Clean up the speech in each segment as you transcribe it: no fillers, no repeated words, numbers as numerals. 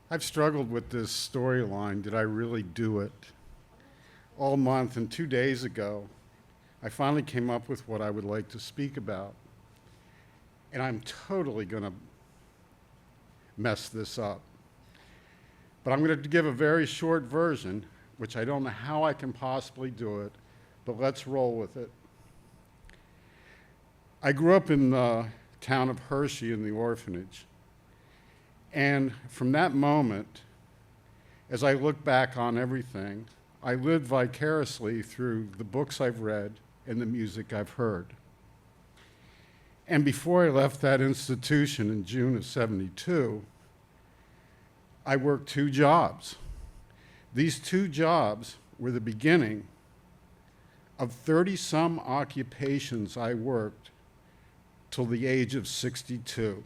I've struggled with this storyline. Did I really do it? All month, and 2 days ago, I finally came up with what I would like to speak about. And I'm totally going to mess this up. But I'm going to give a very short version, which I don't know how I can possibly do it, but let's roll with it. I grew up in the town of Hershey in the orphanage. And from that moment, as I look back on everything, I lived vicariously through the books I've read and the music I've heard. And before I left that institution in June of '72, I worked 2 jobs. These 2 jobs were the beginning of 30-some occupations I worked till the age of 62.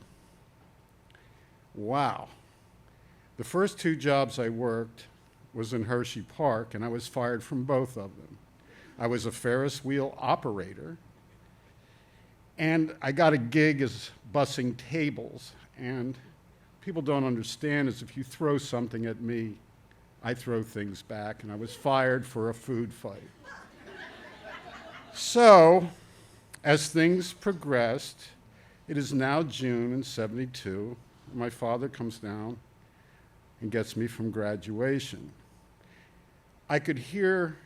Wow. The first 2 jobs I worked was in Hershey Park, and I was fired from both of them. I was a Ferris wheel operator, and I got a gig as bussing tables. And people don't understand is if you throw something at me, I throw things back, and I was fired for a food fight. So, as things progressed, it is now June in '72. My father comes down and gets me from graduation. I could hear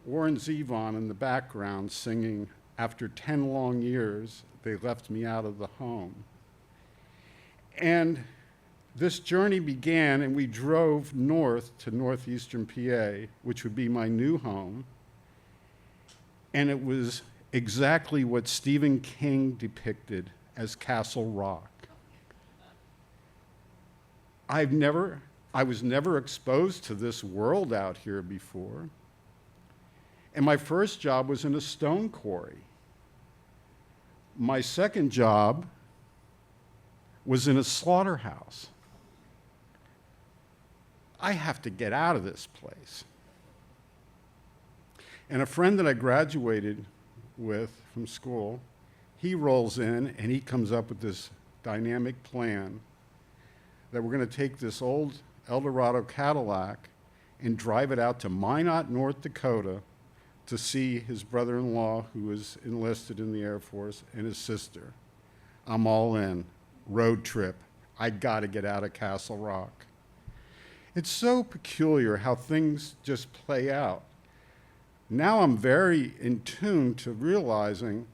Warren Zevon in the background singing, "After 10 long years, they left me out of the home." And this journey began, and we drove north to northeastern PA, which would be my new home. And it was exactly what Stephen King depicted as Castle Rock. I was never exposed to this world out here before. And my first job was in a stone quarry. My second job was in a slaughterhouse. I have to get out of this place. And a friend that I graduated with from school, he rolls in and he comes up with this dynamic plan that we're going to take this old Eldorado Cadillac and drive it out to Minot, North Dakota to see his brother-in-law who was enlisted in the Air Force and his sister. I'm all in. Road trip. I got to get out of Castle Rock. It's so peculiar how things just play out. Now I'm very in tune to realizing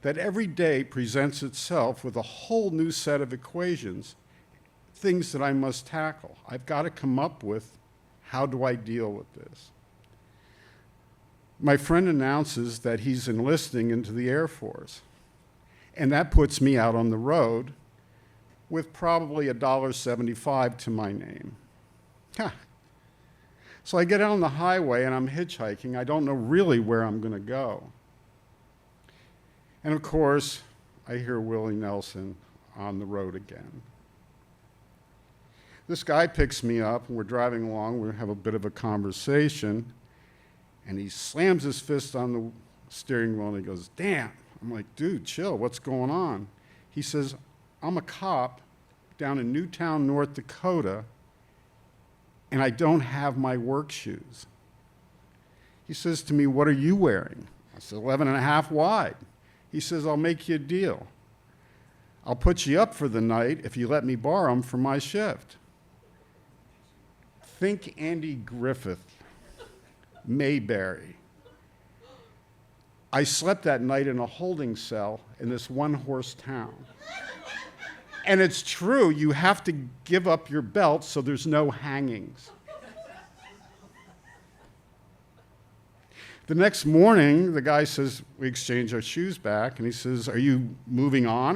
that every day presents itself with a whole new set of equations, things that I must tackle. I've got to come up with, how do I deal with this? My friend announces that he's enlisting into the Air Force, and that puts me out on the road with probably $1.75 to my name. Huh. So I get out on the highway and I'm hitchhiking. I don't know really where I'm going to go. And of course, I hear Willie Nelson on the road again. This guy picks me up and we're driving along. We have a bit of a conversation. And he slams his fist on the steering wheel and he goes, "Damn." I'm like, "Dude, chill, what's going on?" He says, "I'm a cop down in Newtown, North Dakota, and I don't have my work shoes." He says to me, "What are you wearing?" I said, 11 and a half wide. He says, "I'll make you a deal. I'll put you up for the night if you let me borrow them for my shift." Think Andy Griffith, Mayberry. I slept that night in a holding cell in this one-horse town. And it's true, you have to give up your belt so there's no hangings. The next morning, the guy says, we exchange our shoes back, and he says, "Are you moving on?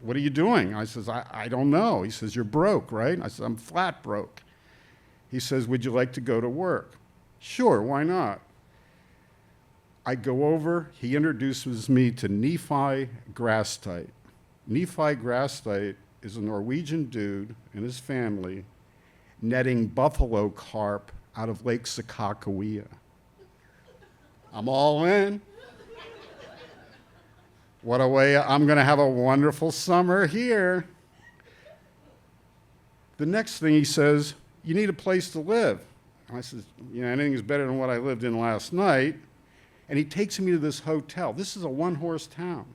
What are you doing?" I says, I don't know. He says, "You're broke, right?" I said, "I'm flat broke." He says, "Would you like to go to work?" "Sure, why not?" I go over, he introduces me to Nephi Grasstite. Nephi Grasstite is a Norwegian dude and his family netting buffalo carp out of Lake Sakakawea. I'm all in. I'm gonna have a wonderful summer here. The next thing he says, you need a place to live. And I says, anything is better than what I lived in last night. And he takes me to this hotel. This is a one-horse town.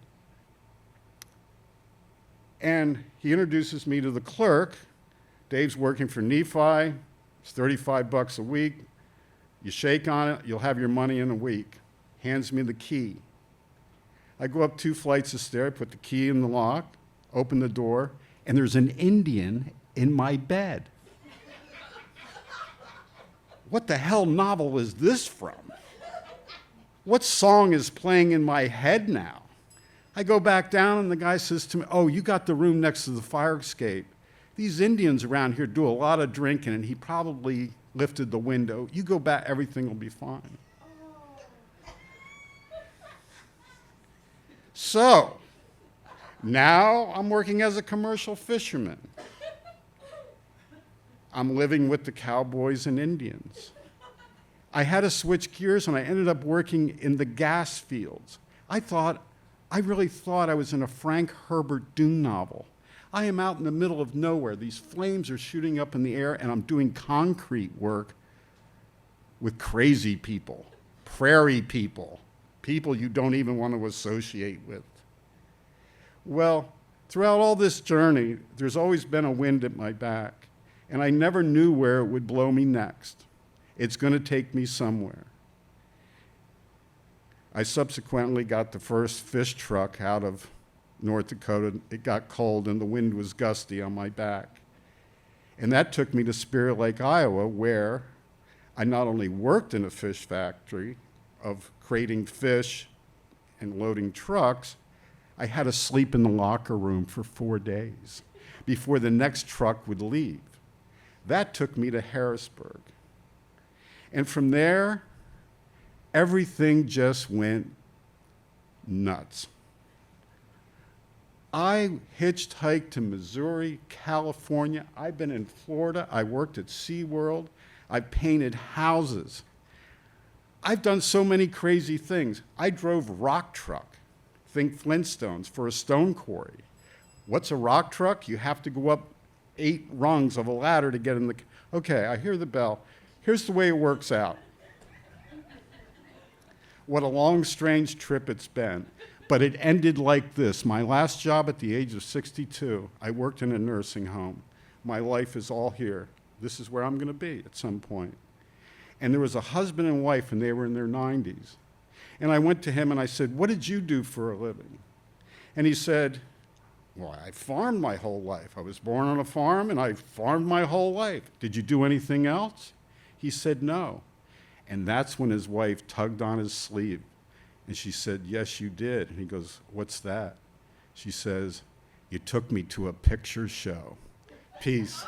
And he introduces me to the clerk. Dave's working for Nephi. It's $35 a week. You shake on it, you'll have your money in a week. Hands me the key. I go up 2 flights of stairs, put the key in the lock, open the door, and there's an Indian in my bed. What the hell novel is this from? What song is playing in my head now? I go back down and the guy says to me, oh, you got the room next to the fire escape. These Indians around here do a lot of drinking and he probably lifted the window. You go back, everything will be fine. So, now I'm working as a commercial fisherman. I'm living with the cowboys and Indians. I had to switch gears and I ended up working in the gas fields. I really thought I was in a Frank Herbert Dune novel. I am out in the middle of nowhere. These flames are shooting up in the air and I'm doing concrete work with crazy people, prairie people, people you don't even want to associate with. Well, throughout all this journey, there's always been a wind at my back. And I never knew where it would blow me next. It's going to take me somewhere. I subsequently got the first fish truck out of North Dakota. It got cold and the wind was gusty on my back. And that took me to Spirit Lake, Iowa, where I not only worked in a fish factory of crating fish and loading trucks, I had to sleep in the locker room for 4 days before the next truck would leave. That took me to Harrisburg. And from there, everything just went nuts. I hitchhiked to Missouri, California. I've been in Florida. I worked at SeaWorld. I painted houses. I've done so many crazy things. I drove rock truck, think Flintstones, for a stone quarry. What's a rock truck? You have to go up 8 rungs of a ladder to get in the... Okay, I hear the bell. Here's the way it works out. What a long, strange trip it's been. But it ended like this. My last job at the age of 62, I worked in a nursing home. My life is all here. This is where I'm going to be at some point. And there was a husband and wife, and they were in their 90s. And I went to him and I said, what did you do for a living? And he said, well, I farmed my whole life. I was born on a farm and I farmed my whole life. Did you do anything else? He said, no. And that's when his wife tugged on his sleeve. And she said, yes, you did. And he goes, what's that? She says, you took me to a picture show. Peace.